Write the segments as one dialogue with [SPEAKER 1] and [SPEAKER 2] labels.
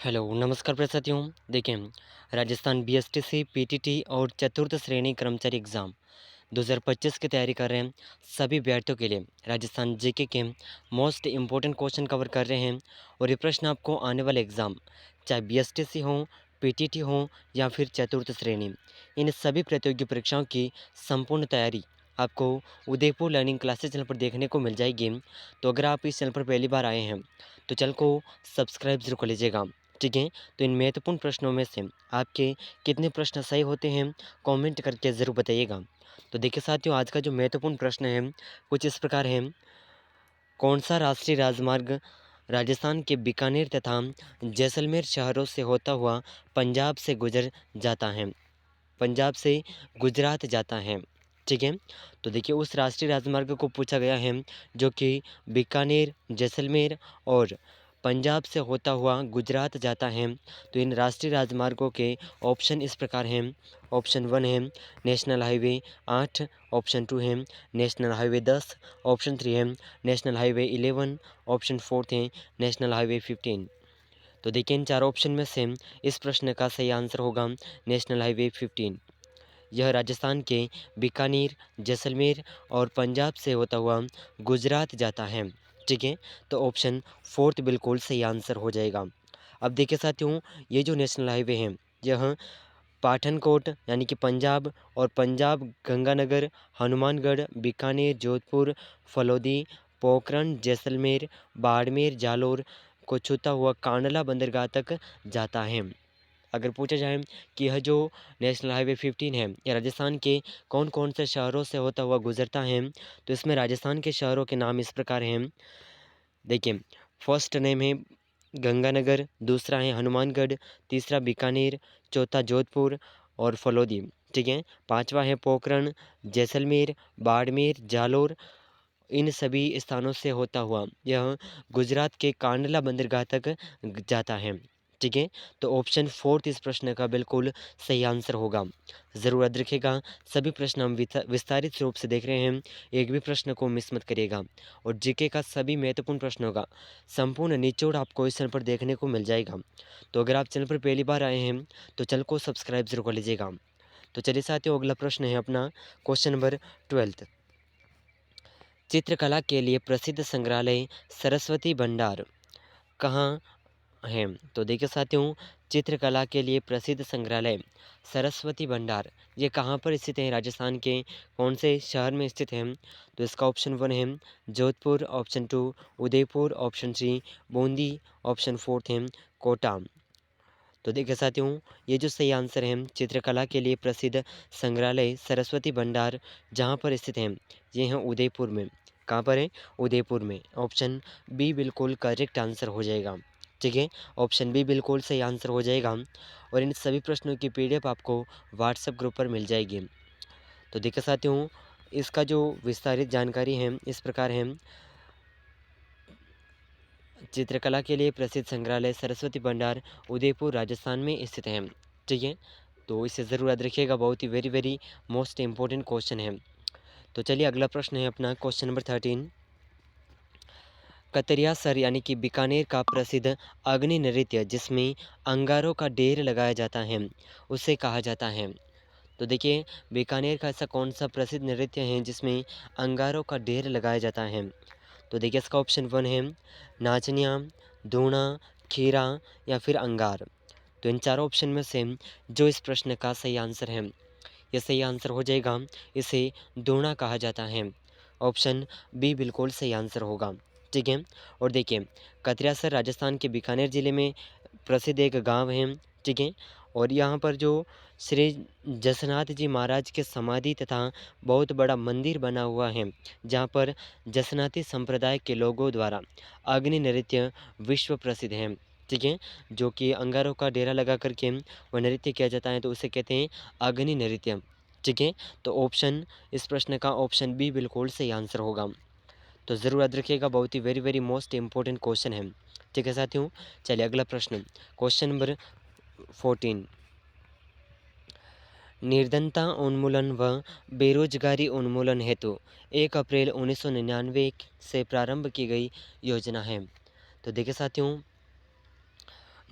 [SPEAKER 1] Hello, नमस्कार प्रिय साथियों। देखिए, राजस्थान बीएसटीसी, पीटीटी और चतुर्थ श्रेणी कर्मचारी एग्ज़ाम 2025 की तैयारी कर रहे हैं सभी अभ्यर्थियों के लिए राजस्थान जीके के मोस्ट इम्पोर्टेंट क्वेश्चन कवर कर रहे हैं। और ये प्रश्न आपको आने वाले एग्ज़ाम, चाहे बीएसटीसी हो, पीटीटी हो या फिर चतुर्थ श्रेणी, इन सभी प्रतियोगी परीक्षाओं की संपूर्ण तैयारी आपको उदयपुर लर्निंग क्लासेस चैनल पर देखने को मिल जाएगी। तो अगर आप इस चैनल पर पहली बार आए हैं तो चैनल को सब्सक्राइब जरूर कर लीजिएगा। ठीक है, तो इन महत्वपूर्ण प्रश्नों में से आपके कितने प्रश्न सही होते हैं कमेंट करके ज़रूर बताइएगा। तो देखिए साथियों, आज का जो महत्वपूर्ण प्रश्न है कुछ इस प्रकार है। कौन सा राष्ट्रीय राजमार्ग राजस्थान के बीकानेर तथा जैसलमेर शहरों से होता हुआ पंजाब से गुजर जाता है, पंजाब से गुजरात जाता है? ठीक है, तो देखिए उस राष्ट्रीय राजमार्ग को पूछा गया है जो कि बीकानेर, जैसलमेर और पंजाब से होता हुआ गुजरात जाता है। तो इन राष्ट्रीय राजमार्गों के ऑप्शन इस प्रकार हैं। ऑप्शन 1 है नेशनल हाईवे 8, ऑप्शन 2 है नेशनल हाईवे 10, ऑप्शन 3 है नेशनल हाईवे 11, ऑप्शन 4 है नेशनल हाईवे 15। तो देखिए इन चार ऑप्शन में से इस प्रश्न का सही आंसर होगा नेशनल हाईवे 15। यह राजस्थान के बीकानेर, जैसलमेर और पंजाब से होता हुआ गुजरात जाता है। ठीक है, तो ऑप्शन 4 बिल्कुल सही आंसर हो जाएगा। अब देखिए साथियों, ये जो नेशनल हाईवे है यह पाठनकोट यानी कि पंजाब और पंजाब गंगानगर, हनुमानगढ़, बीकानेर, जोधपुर, फलोदी, पोखरण, जैसलमेर, बाड़मेर, जालोर को छूता हुआ कांडला बंदरगाह तक जाता है। अगर पूछा जाए कि यह जो नेशनल हाईवे 15 है यह राजस्थान के कौन कौन से शहरों से होता हुआ गुजरता है, तो इसमें राजस्थान के शहरों के नाम इस प्रकार हैं। देखिए, फर्स्ट नेम है गंगानगर, दूसरा है हनुमानगढ़, तीसरा बीकानेर, चौथा जोधपुर और फलोदी। ठीक है, पांचवा है पोखरण, जैसलमेर, बाड़मेर, जालोर। इन सभी स्थानों से होता हुआ यह गुजरात के कांडला बंदरगाह तक जाता है। ठीक है, तो ऑप्शन 4 इस प्रश्न का बिल्कुल सही आंसर होगा। ज़रूर याद रखिएगा, सभी प्रश्न हम विस्तारित रूप से देख रहे हैं, एक भी प्रश्न को मिस मत करिएगा। और जीके का सभी महत्वपूर्ण प्रश्नों का संपूर्ण निचोड़ आपको इस चैनल पर देखने को मिल जाएगा। तो अगर आप चैनल पर पहली बार आए हैं तो चैनल को सब्सक्राइब जरूर कर लीजिएगा। तो चलिए साथियों, अगला प्रश्न है अपना क्वेश्चन नंबर 12। चित्रकला के लिए प्रसिद्ध संग्रहालय सरस्वती भंडार कहाँ है? तो देखिए साथियों, चित्रकला के लिए प्रसिद्ध संग्रहालय सरस्वती भंडार ये कहाँ पर स्थित है, राजस्थान के कौन से शहर में स्थित है? तो इसका ऑप्शन 1 है Jodhpur, option 2 Udaipur, option 3 Bundi, option 4 है कोटा। तो देखिए साथियों, ये जो सही आंसर है चित्रकला के लिए प्रसिद्ध संग्रहालय सरस्वती भंडार जहाँ पर स्थित है ये है उदयपुर में। कहाँ पर है? उदयपुर में। ऑप्शन बी बिल्कुल करेक्ट आंसर हो जाएगा। ठीक है, ऑप्शन बी बिल्कुल सही आंसर हो जाएगा। और इन सभी प्रश्नों की पीडीएफ आपको व्हाट्सएप ग्रुप पर मिल जाएगी। तो देखिए साथियों, इसका जो विस्तारित जानकारी है इस प्रकार है। चित्रकला के लिए प्रसिद्ध संग्रहालय सरस्वती भंडार उदयपुर राजस्थान में स्थित है। ठीक है, तो इसे ज़रूर याद रखिएगा, बहुत ही very very most important question है। तो चलिए अगला प्रश्न है अपना क्वेश्चन नंबर 13। कतरिया सर यानी कि बीकानेर का प्रसिद्ध अग्नि नृत्य जिसमें अंगारों का ढेर लगाया जाता है उसे कहा जाता है? तो देखिए, बीकानेर का ऐसा कौन सा प्रसिद्ध नृत्य है जिसमें अंगारों का ढेर लगाया जाता है? तो देखिए इसका ऑप्शन 1 है नाचनिया, धूना, खीरा या फिर अंगार। तो इन चारों ऑप्शन में से जो इस प्रश्न का सही आंसर है, ये सही आंसर हो जाएगा, इसे धूना कहा जाता है। ऑप्शन बी बिल्कुल सही आंसर होगा। ठीक है, और देखिए कतरियासर राजस्थान के बीकानेर ज़िले में प्रसिद्ध एक गांव है। ठीक है, और यहाँ पर जो श्री जसनाथ जी महाराज के समाधि तथा बहुत बड़ा मंदिर बना हुआ है जहाँ पर जसनाती संप्रदाय के लोगों द्वारा अग्नि नृत्य विश्व प्रसिद्ध है। ठीक है, जो कि अंगारों का डेरा लगा करके वह नृत्य किया जाता है तो उसे कहते हैं अग्नि नृत्य। ठीक है, तो ऑप्शन इस प्रश्न का ऑप्शन बी बिल्कुल सही आंसर होगा। तो ज़रूर याद रखिएगा, बहुत ही very very most important question है। ठीक है साथियों, चलिए अगला प्रश्न क्वेश्चन नंबर 14। निर्धनता उन्मूलन व बेरोजगारी उन्मूलन हेतु 1 अप्रैल 1999 से प्रारंभ की गई योजना है। तो देखिए साथियों,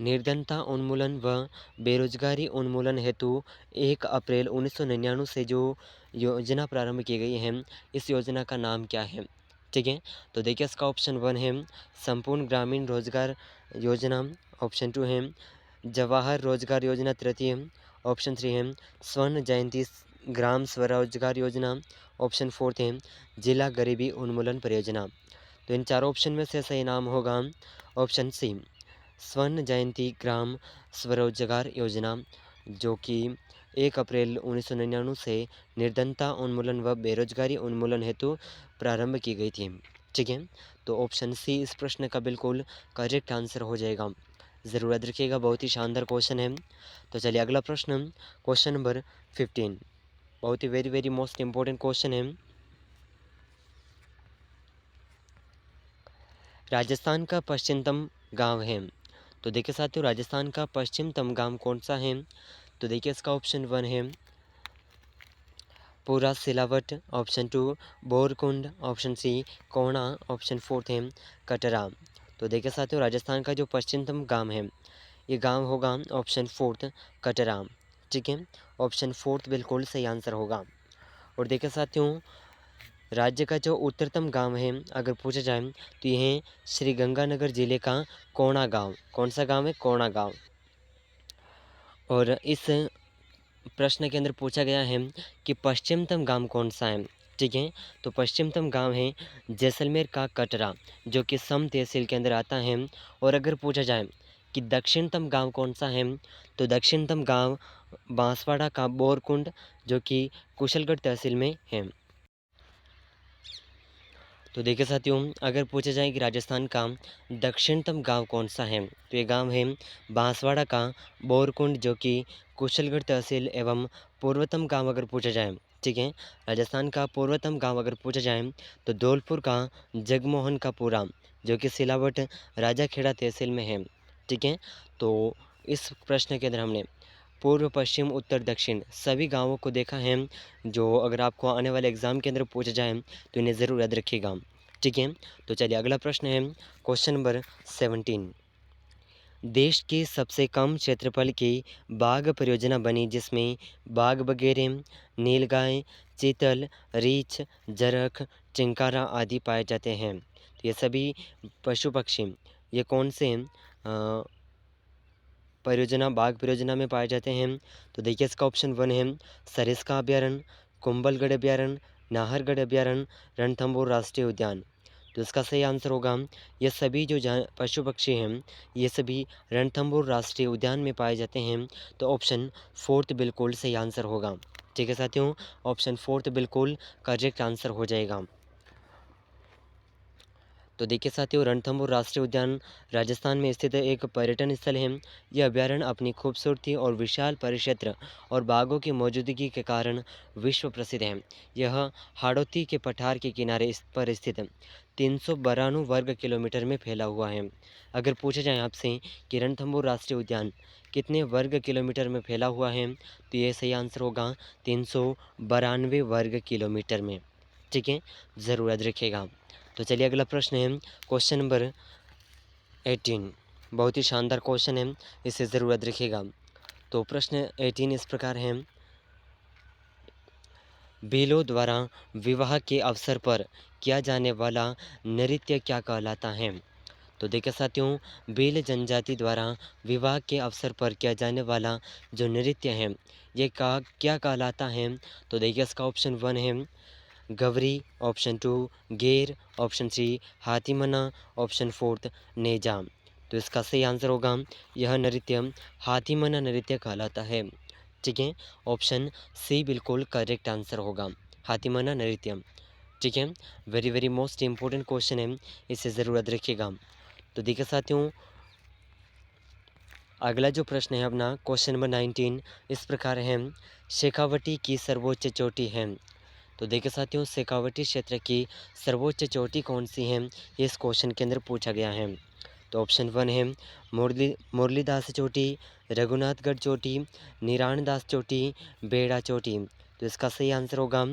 [SPEAKER 1] निर्धनता उन्मूलन व बेरोजगारी उन्मूलन हेतु 1 अप्रैल 1999 से जो योजना प्रारंभ की गई है, इस योजना का नाम क्या है? ठीक है, तो देखिए इसका ऑप्शन 1 है संपूर्ण ग्रामीण रोजगार योजना, ऑप्शन 2 है जवाहर रोजगार योजना, तृतीय ऑप्शन 3 है स्वर्ण जयंती ग्राम स्वरोजगार योजना, ऑप्शन 4 है जिला गरीबी उन्मूलन परियोजना। तो इन चारों ऑप्शन में से सही नाम होगा ऑप्शन सी स्वर्ण जयंती ग्राम स्वरोजगार योजना, जो कि 1 अप्रैल 1999 से निर्धनता उन्मूलन व बेरोजगारी उन्मूलन हेतु प्रारंभ की गई थी। ठीक है, तो ऑप्शन सी इस प्रश्न का बिल्कुल करेक्ट आंसर हो जाएगा। ज़रूर याद रखिएगा, बहुत ही शानदार क्वेश्चन है। तो चलिए अगला प्रश्न, क्वेश्चन नंबर 15, बहुत ही वेरी मोस्ट इम्पोर्टेंट क्वेश्चन है। राजस्थान का पश्चिमतम गांव है, तो देखिए साथियों राजस्थान का पश्चिमतम गांव कौन सा है? तो देखिए इसका ऑप्शन 1 है पूरा Silawat, option 2 Borkund, option C कोणा, ऑप्शन 4 है कटरा। तो देखिए साथियों राजस्थान का जो पश्चिमतम गांव है, ये गांव होगा ऑप्शन 4 कटरा। ठीक है, ऑप्शन 4 बिल्कुल सही आंसर होगा। और देखिए साथियों राज्य का जो उत्तरतम गांव है अगर पूछा जाए तो ये है श्री गंगानगर जिले का कोणा गांव। कौन सा गांव है? कोणा गांव। और इस प्रश्न के अंदर पूछा गया है कि पश्चिमतम गांव कौन सा है। ठीक है, तो पश्चिमतम गांव है जैसलमेर का कटरा, जो कि सम तहसील के अंदर आता है। और अगर पूछा जाए कि दक्षिणतम गांव कौन सा है, तो दक्षिणतम गांव बांसवाड़ा का बोरकुंड, जो कि कुशलगढ़ तहसील में है। तो देखिए साथियों अगर पूछा जाए कि राजस्थान का दक्षिणतम गांव कौन सा है, तो ये गांव है बांसवाड़ा का बोरकुंड, जो कि कुशलगढ़ तहसील एवं पूर्वतम गांव अगर पूछा जाए। ठीक है, राजस्थान का पूर्वतम गांव अगर पूछा जाए तो धौलपुर का जगमोहन का पूरा, जो कि सिलावट राजाखेड़ा तहसील में है। ठीक है, तो इस प्रश्न के अंदर हमने पूर्व पश्चिम उत्तर दक्षिण सभी गांवों को देखा है, जो अगर आपको आने वाले एग्ज़ाम के अंदर पूछा जाए तो इन्हें ज़रूर याद रखिएगा। ठीक है, तो चलिए अगला प्रश्न है क्वेश्चन नंबर 17। देश की सबसे कम क्षेत्रफल की बाघ परियोजना बनी जिसमें बाघ बगेरे, नीलगाय, चीतल, रीछ, जरख, चिंकारा आदि पाए जाते हैं। तो ये सभी पशु पक्षी ये कौन से परियोजना बाघ परियोजना में पाए जाते हैं? तो देखिए इसका ऑप्शन 1 है सरिस्का अभयारण्य, कुंभलगढ़ अभयारण्य, नाहरगढ़ अभयारण्य, रणथंभौर राष्ट्रीय उद्यान। तो इसका सही आंसर होगा ये सभी जो पशु पक्षी हैं ये सभी रणथंभौर राष्ट्रीय उद्यान में पाए जाते हैं। तो ऑप्शन 4 बिल्कुल सही आंसर होगा। ठीक है साथियों, ऑप्शन 4 बिल्कुल करेक्ट आंसर हो जाएगा। तो देखिए साथियों रणथंभौर राष्ट्रीय उद्यान राजस्थान में स्थित एक पर्यटन स्थल है। यह अभ्यारण्य अपनी खूबसूरती और विशाल परिक्षेत्र और बाघों की मौजूदगी के कारण विश्व प्रसिद्ध है। यह हाड़ौती के पठार के किनारे पर स्थित 392 वर्ग किलोमीटर में फैला हुआ है। अगर पूछा जाए आपसे कि रणथंभौर राष्ट्रीय उद्यान कितने वर्ग किलोमीटर में फैला हुआ है, तो ये सही आंसर होगा 392 वर्ग किलोमीटर में। ठीक है, ज़रूर याद रखिएगा। तो चलिए अगला प्रश्न है क्वेश्चन नंबर 18, बहुत ही शानदार क्वेश्चन है, इसे ज़रूर याद रखिएगा। तो प्रश्न 18 इस प्रकार है भीलों द्वारा विवाह के अवसर पर किया जाने वाला नृत्य क्या कहलाता है? तो देखिए साथियों भील जनजाति द्वारा विवाह के अवसर पर किया जाने वाला जो नृत्य है ये क्या कहलाता है? तो देखिए इसका ऑप्शन 1 है गवरी, ऑप्शन 2 गेर, ऑप्शन 3 हाथीमना, ऑप्शन 4 नेजा। तो इसका सही आंसर होगा यह नृत्य हाथीमना नृत्य कहलाता है। ठीक है, ऑप्शन सी बिल्कुल करेक्ट आंसर होगा हाथीमना नृत्य। ठीक है, वेरी मोस्ट इम्पोर्टेंट क्वेश्चन है, इसे ज़रूर याद रखिएगा। तो देखिए साथियों अगला जो प्रश्न है अपना क्वेश्चन नंबर 19 इस प्रकार है शेखावटी की सर्वोच्च चोटी है। तो देखिए साथियों शेखावटी क्षेत्र की सर्वोच्च चोटी कौन सी है, ये इस क्वेश्चन के अंदर पूछा गया है। तो ऑप्शन 1 है मुरलीदास चोटी, रघुनाथगढ़ चोटी, निरानदास चोटी, बेड़ा चोटी। तो इसका सही आंसर होगा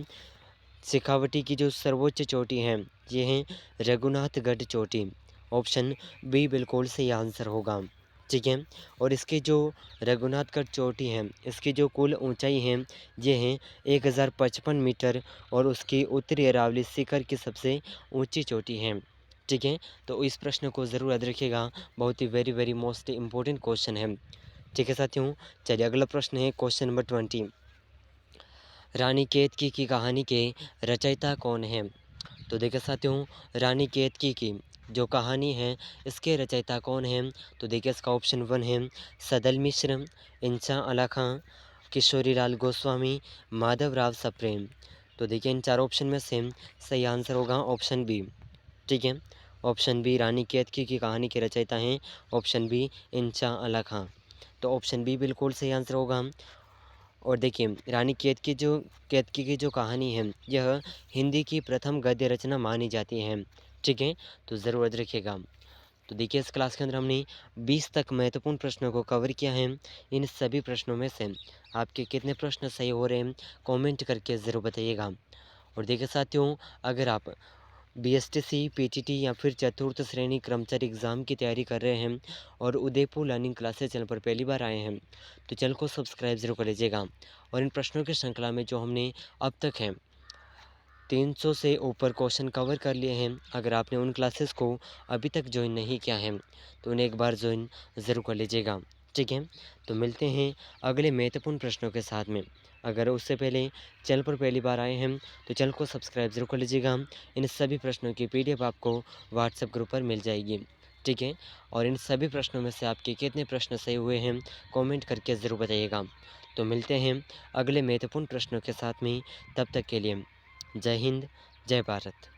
[SPEAKER 1] शेखावटी की जो सर्वोच्च चोटी है ये है रघुनाथगढ़ चोटी। ऑप्शन बी बिल्कुल सही आंसर होगा। ठीक है। और इसकी जो रघुनाथगढ़ चोटी है, इसकी जो कुल ऊंचाई है ये है 1055 मीटर और उसकी उत्तरी अरावली शिखर की सबसे ऊंची चोटी है। ठीक है, तो इस प्रश्न को ज़रूर याद रखिएगा, बहुत ही very very most important question है। ठीक है साथियों, चलिए अगला प्रश्न है क्वेश्चन नंबर 20। रानी केतकी की कहानी के रचयिता कौन है? तो देखिए साथियों, रानी केतकी की जो कहानी है इसके रचयिता कौन हैं? तो देखिए इसका ऑप्शन 1 है सदल मिश्र, इंचा अला खां, किशोरी लाल गोस्वामी, माधवराव सप्रेम। तो देखिए इन चार ऑप्शन में से सही आंसर होगा ऑप्शन बी। ठीक है, ऑप्शन बी रानी केतकी की कहानी के रचयिता हैं ऑप्शन बी इंचा अला खां। तो ऑप्शन बी बिल्कुल सही आंसर होगा। और देखिए रानी केतकी की जो कहानी है यह हिंदी की प्रथम गद्य रचना मानी जाती है। ठीक है, तो ज़रूर याद रखिएगा। तो देखिए इस क्लास के अंदर हमने 20 तक महत्वपूर्ण प्रश्नों को कवर किया है। इन सभी प्रश्नों में से आपके कितने प्रश्न सही हो रहे हैं कमेंट करके ज़रूर बताइएगा। और देखिए साथियों, अगर आप बीएसटीसी, पीटीटी या फिर चतुर्थ श्रेणी कर्मचारी एग्ज़ाम की तैयारी कर रहे हैं और उदयपुर लर्निंग क्लासेस चैनल पर पहली बार आए हैं तो चैनल को सब्सक्राइब ज़रूर कर लीजिएगा। और इन प्रश्नों की श्रृंखला में जो हमने अब तक है 300 से ऊपर क्वेश्चन कवर कर लिए हैं। अगर आपने उन क्लासेस को अभी तक ज्वाइन नहीं किया है तो उन्हें एक बार ज्वाइन ज़रूर कर लीजिएगा। ठीक है, तो मिलते हैं अगले महत्वपूर्ण प्रश्नों के साथ में। अगर उससे पहले चैनल पर पहली बार आए हैं तो चैनल को सब्सक्राइब ज़रूर कर लीजिएगा। इन सभी प्रश्नों की पीडीएफ आपको व्हाट्सएप ग्रुप पर मिल जाएगी। ठीक है, और इन सभी प्रश्नों में से आपके कितने प्रश्न सही हुए हैं कमेंट करके ज़रूर बताइएगा। तो मिलते हैं अगले महत्वपूर्ण प्रश्नों के साथ में, तब तक के लिए जय हिंद, जय भारत।